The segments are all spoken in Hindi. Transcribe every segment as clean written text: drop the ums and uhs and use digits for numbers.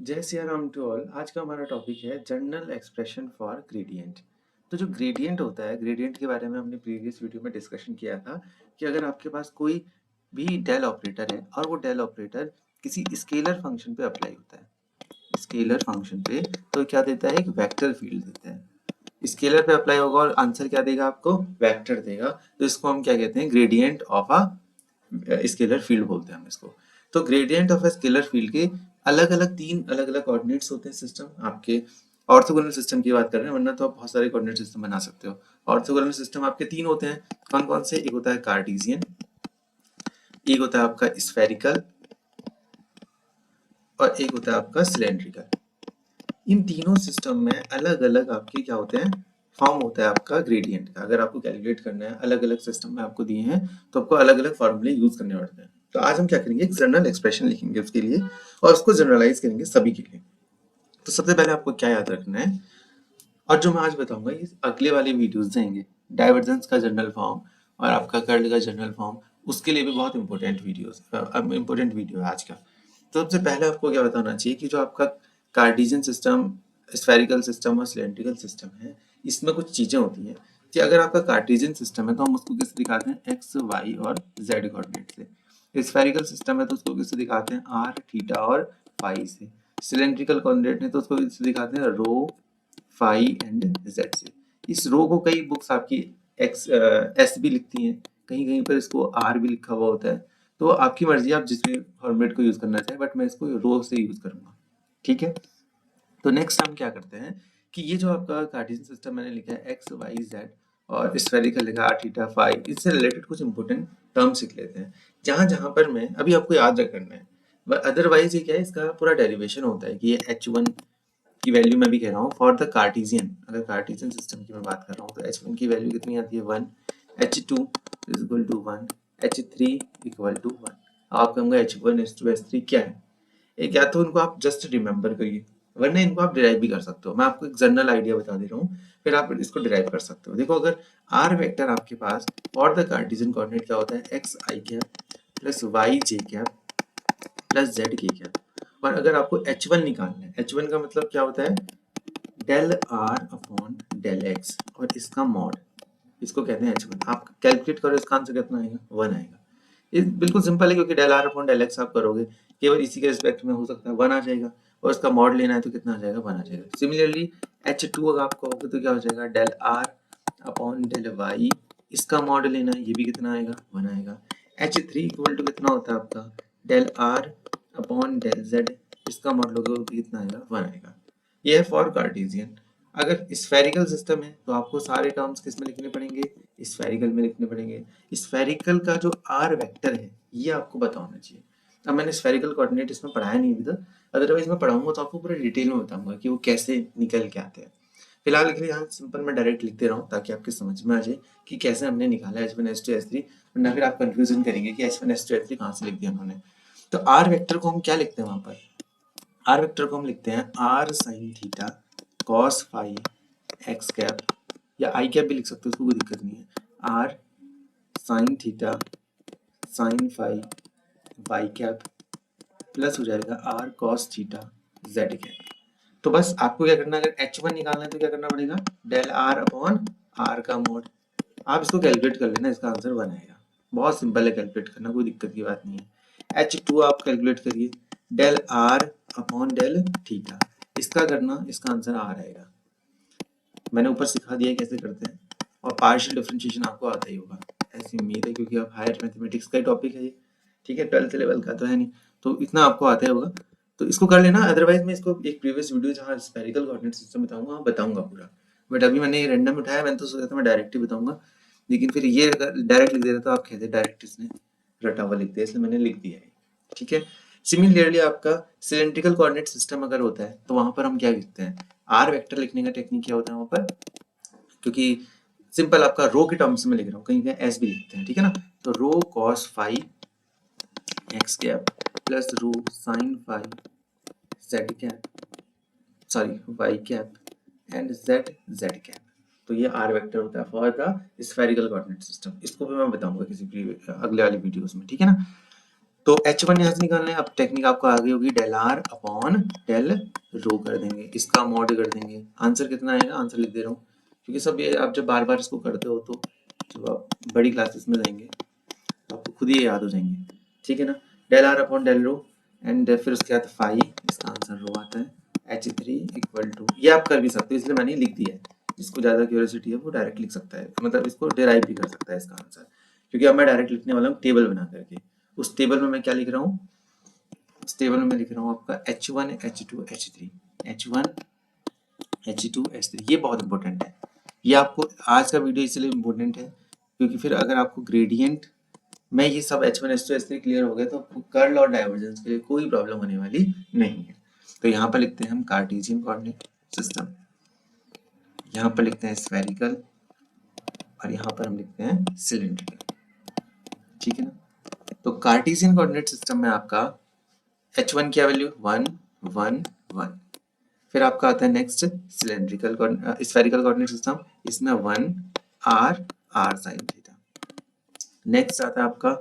जय सिया राम टू ऑल। आज का हमारा टॉपिक है जनरल एक्सप्रेशन फॉर ग्रेडियंट। तो जो ग्रेडियंट होता है, ग्रेडियंट के बारे में हमने प्रीवियस वीडियो में डिस्कशन किया था कि अगर आपके पास कोई भी डेल ऑपरेटर है और वो डेल ऑपरेटर किसी स्केलर फंक्शन पे अप्लाई होता है, स्केलर फंक्शन पे, तो क्या देता है? एक वेक्टर फील्ड देता है। स्केलर पे अप्लाई होगा और आंसर क्या देगा? आपको वेक्टर देगा। तो इसको हम क्या कहते हैं? Gradient of a scalar field बोलते हैं हम इसको। तो gradient of a scalar field के अलग अलग तीन अलग अलग कोऑर्डिनेट्स होते हैं। सिस्टम आपके ऑर्थोगोनल सिस्टम की बात कर रहे हैं, वरना तो आप बहुत सारे कोऑर्डिनेट सिस्टम बना सकते हो। ऑर्थोगोनल सिस्टम आपके तीन होते हैं। कौन कौन से? एक होता है कार्टेशियन, एक होता है आपका स्फेरिकल, और एक होता है आपका सिलेंड्रिकल। इन तीनों सिस्टम में अलग अलग आपके क्या होते हैं? फॉर्म होता है आपका ग्रेडियंट का। अगर आपको कैलकुलेट करना है, अलग अलग सिस्टम में आपको दिए हैं, तो आपको अलग अलग फॉर्मूले यूज करने पड़ते हैं। तो आज हम क्या करेंगे? एक जनरल एक्सप्रेशन लिखेंगे उसके लिए और उसको जनरलाइज करेंगे सभी के लिए। तो सबसे पहले आपको क्या याद रखना है, और जो मैं आज बताऊंगा ये अगले वाले वीडियोस जाएंगे, डाइवर्जेंस का जनरल फॉर्म और आपका कर्ल का जनरल फॉर्म, उसके लिए भी बहुत इंपॉर्टेंट वीडियोस इंपॉर्टेंट वीडियो है आज का। तो सबसे पहले आपको क्या बताना चाहिए कि जो आपका कार्टेशियन सिस्टम, स्फेरिकल सिस्टम और सिलेंड्रिकल सिस्टम है, इसमें कुछ चीजें होती हैं कि अगर आपका कार्टेशियन सिस्टम है तो हम उसको किससे दिखाते हैं? एक्स, वाई और जेड कोऑर्डिनेट से। स्फेरिकल सिस्टम है तो उसको किससे दिखाते हैं? आर, थीटा और फाई से। सिलेंड्रिकल कोऑर्डिनेट है तो उसको किससे दिखाते हैं? रो, फाई एंड जेड से। इस रो को कई बुक्स आपकी एक्स एस भी लिखती हैं, कहीं कहीं पर इसको आर भी लिखा हुआ होता है। तो आपकी मर्जी, आप जिस भी फॉर्मेट को यूज करना चाहें, बट मैं इसको रो से यूज करूंगा। ठीक है। तो नेक्स्ट हम क्या करते हैं कि ये जो आपका कार्टेशियन सिस्टम मैंने लिखा है एक्स, वाई, जेड, और स्फेरिकल लिखा आर, थीटा, फाई, इससे रिलेटेड कुछ इंपॉर्टेंट टर्म्स लिख लेते हैं। जहां जहां पर मैं अभी आपको याद रखना है, अदरवाइज ये क्या है, इसका पूरा डेरिवेशन होता है कि ये H1 की वैल्यू मैं भी कह रहा हूँ फॉर द कार्टेशियन। अगर कार्टेशियन सिस्टम की मैं बात कर रहा हूँ तो H1 की वैल्यू कितनी आती है? 1। H2 is equal to 1। H3 equal to 1। आप कहोगे H1 H2 H3 क्या है? एक या तो इनको आप जस्ट रिमेंबर करिए, वरना इनको आप डिराइव भी कर सकते हो। मैं आपको एक जनरल आइडिया बता दे रहा हूँ, फिर आप इसको डिराइव कर सकते हो। देखो, अगर आर वेक्टर आपके पास फॉर द कार्टेशियन कोऑर्डिनेट क्या होता है? एक्स आई कैप प्लस वाई जे कैप प्लस जेड के कैप। और अगर आपको H1 निकालना है, H1 का मतलब क्या होता है? Del r upon del x और इसका मॉड, इसको कहते हैं H1। आप कैलकुलेट करो, इसका आंसर कितना आएगा? 1 आएगा। ये बिल्कुल सिंपल है, क्योंकि del r upon del x आप करोगे केवल इसी के रिस्पेक्ट में, हो सकता है 1 आ जाएगा, और इसका मॉड लेना है तो कितना आ जाएगा? 1 आ जाएगा। सिमिलरली H2 अगर आप कहोगे तो क्या हो जाएगा? Del r upon del y, इसका मॉड लेना है, ये भी कितना आएगा? 1 आएगा। H3 इक्वल टू कितना होता है आपका? Del r upon del z, इसका मॉड लोगे तो कितना आएगा? 1 आएगा। ये है फॉर कार्टेशियन। अगर स्फेरिकल सिस्टम है तो आपको सारे टर्म्स किस में लिखने पड़ेंगे? स्फेरिकल में लिखने पड़ेंगे। स्फेरिकल का जो आर वेक्टर है ये आपको पता होना चाहिए। अब मैंने स्फेरिकल कोऑर्डिनेट इसमें पढ़ाया नहीं अभी तक, अदरवाइज मैं पढ़ाऊंगा तो आपको पूरा डिटेल में बताऊंगा कि वो कैसे निकल के आते हैं। फिलहाल के लिए यहाँ सिंपल मैं डायरेक्ट लिख दे रहा हूँ ताकि आपके समझ में आ जाए कि कैसे हमने निकाला H1 H2 H3, वरना फिर आप कंफ्यूजन करेंगे कि H1 H2 H3 कहाँ से लिख दिया उन्होंने। तो आर वेक्टर को हम क्या लिखते हैं वहां पर? आर वेक्टर को हम लिखते हैं r sine theta cos phi x cap, या आई कैप भी लिख सकते हो, उसको कोई दिक्कत नहीं है। R sine theta sine phi y cap plus हो जाएगा r cos theta z cap. तो बस आपको क्या करना है, अगर H1 निकालना है तो क्या करना पड़ेगा? डेल आर अपॉन आर का मोड। आप इसको कैलकुलेट कर लेना, इसका आंसर 1 आएगा। बहुत सिंपल है कैलकुलेट करना, कोई दिक्कत की बात नहीं है। H2 आप कैलकुलेट करिए, del r upon del theta, इसका करना, इसका आंसर आर आएगा। मैंने ऊपर सिखा दिया है कैसे करते हैं, और पार्शियल डिफरेंशिएशन आपको आता ही होगा, ऐसी उम्मीद है, क्योंकि अब हायर मैथमेटिक्स का ही टॉपिक है ये। ठीक है, 12th लेवल का तो है नहीं, तो इतना आपको आता ही होगा, तो इसको कर लेना। अदरवाइज मैं इसको एक प्रीवियस वीडियो जहाँ स्फेरिकल कोऑर्डिनेट सिस्टम बताऊंगा, वहाँ बताऊंगा पूरा। बट अभी मैंने ये रैंडम उठाया, मैंने तो सोचा था मैं डायरेक्ट ही बताऊंगा, लेकिन फिर ये अगर डायरेक्ट लिख देता तो आप कहते डायरेक्ट इसने रटा हुआ लिख दिया, इसलिए मैंने लिख दिया है। ठीक है। सिमिलरली आपका सिलेंड्रिकल कोऑर्डिनेट सिस्टम अगर होता है तो वहां पर हम क्या लिखते हैं? आर वेक्टर लिखने का टेक्निक क्या होता है वहां पर? क्योंकि सिंपल आपका रो के टर्म्स में लिख रहा हूँ, कहीं कहीं एस भी लिखते हैं, ठीक है ना। तो rho cos phi x cap plus rho sine phi z cap, sorry y cap and z z cap. तो ये आर वेक्टर होता है for the spherical coordinate system. इसको भी मैं बताऊंगा किसी अगले वाली वीडियोस में, ठीक है ना। तो H1 यहाँ से निकालना है। अब टेक्निक आपको आगे होगी del r upon del rho कर देंगे, इसका मॉड कर देंगे। आंसर कितना आएगा, आंसर लिख दे रहा हूँ क्योंकि सब ये आप जब बार बार इसको करते हो तो जब आप बड़ी क्लासेस में जाएंगे तो आपको खुद ही याद हो जाएंगे, ठीक है ना। Del r upon del rho and फिर उसके बाद फाइव, इसका आंसर रो आता है। H3 इक्वल टू, ये आप कर भी सकते हो इसलिए मैंने लिख दिया है। जिसको ज़्यादा क्यूरियोसिटी है वो डायरेक्ट लिख सकता है, मतलब इसको डिराइव भी कर सकता है इसका आंसर, क्योंकि अब मैं डायरेक्ट लिखने वाला हूँ टेबल बना करके। उस टेबल में मैं क्या लिख रहा हूँ, उस टेबल में मैं लिख रहा हूँ आपका H1 H2 H3 H1 H2 H3। ये बहुत इंपॉर्टेंट है, ये आपको आज का वीडियो इसलिए इम्पोर्टेंट है क्योंकि फिर अगर आपको ग्रेडियंट में ये सब H1 H2 H3 क्लियर हो गए तो आपको कर्ल और डाइवर्जेंस के लिए कोई प्रॉब्लम होने वाली नहीं है। तो यहाँ पर लिखते हैं हम कार्टेशियन कोऑर्डिनेट सिस्टम, यहाँ पर लिखते हैं स्फेरिकल और यहाँ पर हम लिखते हैं सिलेंड्रिकल, ठीक है ना। तो कार्टेशियन कोऑर्डिनेट सिस्टम में आपका H1 क्या वैल्यू 1 1 1, फिर आपका आता है next cylindrical spherical coordinate system, इसमें 1 r r sin theta. Next आता है आपका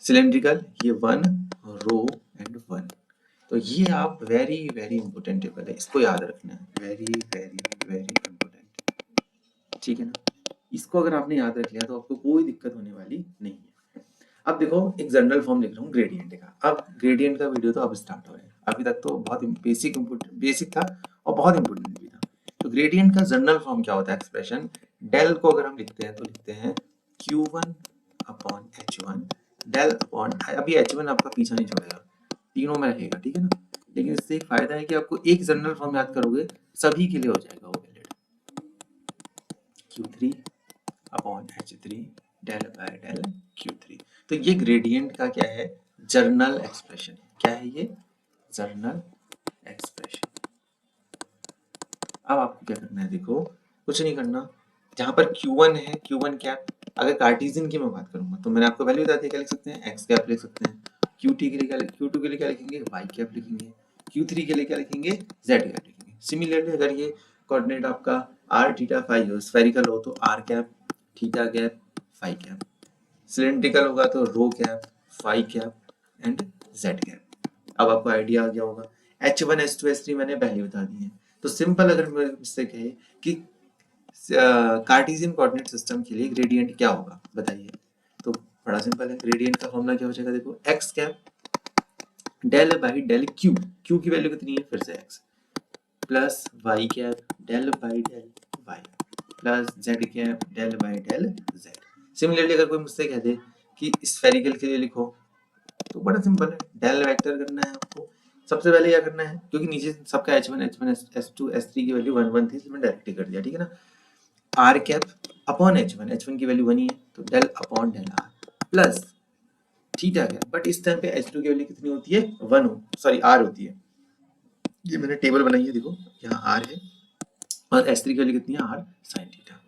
सिलेंड्रिकल, ये 1 रो एंड 1। तो ये आप वेरी वेरी इंपॉर्टेंट टेबल है, इसको याद रखना है, वेरी वेरी वेरी इंपॉर्टेंट, ठीक है ना। इसको अगर आपने याद रख लिया तो आपको कोई दिक्कत होने वाली नहीं है। अब देखो एक जनरल फॉर्म लिख रहा हूँ ग्रेडियंट का। अब ग्रेडियंट का वीडियो तो अब स्टार्ट हो रहा है, अभी तक तो बहुत बेसिक था और बहुत इंपॉर्टेंट भी था। तो ग्रेडियंट का जनरल फॉर्म क्या होता है, एक्सप्रेशन डेल को अगर हम लिखते हैं तो लिखते हैं Q1 upon H1 del upon, अभी H1 आपका पीछा नहीं छोड़ेगा, तीनों में रहेगा, ठीक है ना। लेकिन इससे एक फायदा है कि आपको एक जनरल फॉर्म याद करोगे सभी के लिए हो जाएगा वो valid, Q3 upon H3 del by del Q3। तो ये ग्रेडियंट का क्या है, जर्नल एक्सप्रेशन है। क्या है ये, जर्नल एक्सप्रेशन। अब आपको क्या करना है, देखो कुछ नहीं करना, जहां पर Q1 है, Q1 कैप, अगर कार्टेशियन की मैं बात करूंगा तो मैंने आपको वैल्यू बता दी, क्या लिख सकते हैं एक्स कैप लिख सकते हैं। Q2 के लिए क्या, Q2 के लिए क्या लिखेंगे वाई कैप लिखेंगे। Q3 के लिए क्या लिखेंगे जेड कैप लिखेंगे। सिमिलरली अगर ये कोऑर्डिनेट आपका आर थीटा फाई हो, स्फेरिकल हो तो r cap theta cap phi cap, cylindrical होगा तो rho cap phi cap and z cap. अब आपको आइडिया आ गया होगा। H1 H2 H3 मैंने पहले बता दिए हैं। तो सिंपल अगर मेरे मुझसे कहे कि कार्टेशियन कोऑर्डिनेट सिस्टम के लिए ग्रेडियंट क्या होगा बताइए, तो बड़ा सिंपल है। ग्रेडियंट का फॉर्मूला क्या हो जाएगा, देखो x cap del by del q, q की वैल्यू कितनी है फिर से x, plus y cap del by del y plus z cap del by del z. Similarly अगर कोई मुझसे कह दे कि स्फेरिकल के लिए लिखो तो बड़ा सिंपल है, डेल वेक्टर करना है आपको। सबसे पहले क्या करना है, क्योंकि नीचे सबका H1 H1 H2 H3 की वैल्यू 1 1 थी, इसलिए मैंने डायरेक्ट कर दिया, ठीक है ना। Are cap upon H1, H1 की वैल्यू 1 ही है तो del upon del r plus theta cap, but इस टाइम पे H2 की वैल्यू कितनी होती है 1 सॉरी आर होती है। ये मैंने टेबल बनाई है, देखो यहाँ आर है और H3 की वैल्यू कितनी है आर साइन थीटा।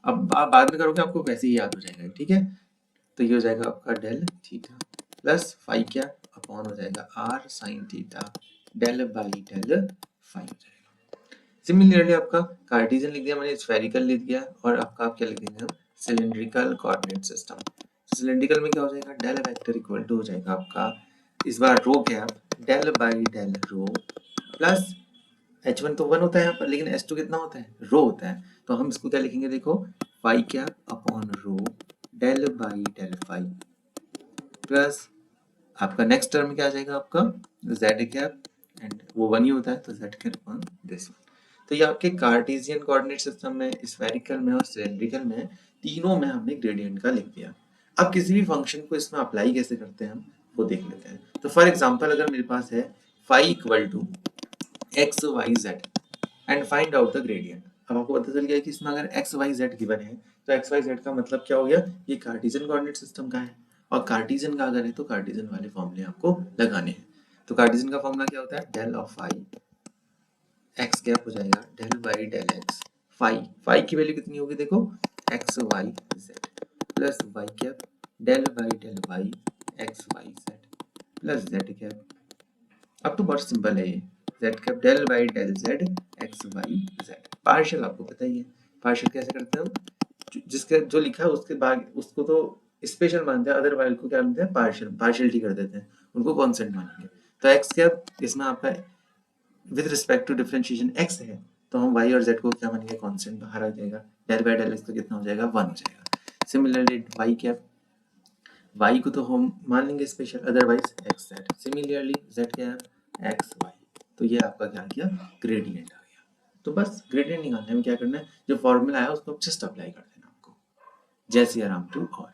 अब आप बाद में करोगे आपको वैसे ही याद हो जाएगा, ठीक है। तो ये हो जाएगा आपका डेल थीटा प्लस फाई क्या अपॉन हो जाएगा r sine theta del by del phi हो जाएगा। सिमिलरली आपका कार्टेशियन लिख दिया मैंने, स्फेरिकल लिख दिया और आपका आप क्या लिख देंगे हम सिलेंड्रिकल कोऑर्डिनेट सिस्टम। सिलेंड्रिकल में क्या हो जाएगा, डेल वेक्टर इक्वल टू हो जाएगा आपका इस बार row gap del by del row plus H1 तो 1 होता है यहाँ पर, लेकिन H2 कितना होता है रो होता है, तो हम इसको क्या लिखेंगे, देखो फाई क्या upon rho del by del phi plus आपका नेक्स्ट टर्म क्या आ जाएगा आपका जेड कैप एंड वो 1 ही होता है तो Z cap upon this one. तो ये आपके कार्टेशियन कोऑर्डिनेट सिस्टम में, स्फेरिकल में और सिलेंड्रिकल में, तीनों में हमने ग्रेडियंट का लिख दिया। अब किसी भी फंक्शन को इसमें अप्लाई कैसे करते हैं हम वो देख लेते हैं। तो फॉर एग्जांपल अगर मेरे पास है phi equal to x y z and find out the gradient. अब आपको पता चल गया कि इसमें अगर एक्स वाई जेड गिवन है तो एक्स वाई जेड का मतलब क्या हो गया, ये कार्टेशियन कोऑर्डिनेट सिस्टम का है और कार्टेशियन का अगर है तो कार्टेशियन वाले फॉर्मूले आपको लगाने हैं। तो कार्टेशियन का फॉर्मूला क्या होता है, del of phi x cap हो जाएगा del by del x phi, phi की वैल्यू कितनी होगी देखो x y z plus y cap del by del y x y z plus z cap. अब तो बहुत सिंपल है ये, z cap del by del z x y z. Partial आपको पता ही है, पार्शियल कैसे करते हैं हम, जिसके जो लिखा है उसके बाद उसको तो स्पेशल मानते हैं, अदर वाले को क्या मानते हैं, पार्शियलिटी कर देते हैं, उनको कांस्टेंट मानेंगे। तो एक्स कैप इसमें आपका with respect to differentiation x है, तो हम वाई और जेड को क्या मानेंगे, कांस्टेंट, बाहर आ जाएगा, डेल बाय डेल एक्स तो कितना हो जाएगा, 1 हो जाएगा। सिमिलरली वाई कैप, वाई को तो हम मान लेंगे special, otherwise x z. Similarly z cap x y, तो ये आपका क्या किया, ग्रेडियंट आ गया। तो बस ग्रेडियंट निकालने में क्या करना है, जो फॉर्मूला आया उसको जस्ट अप्लाई कर देना आपको, जैसे आराम टू ऑल।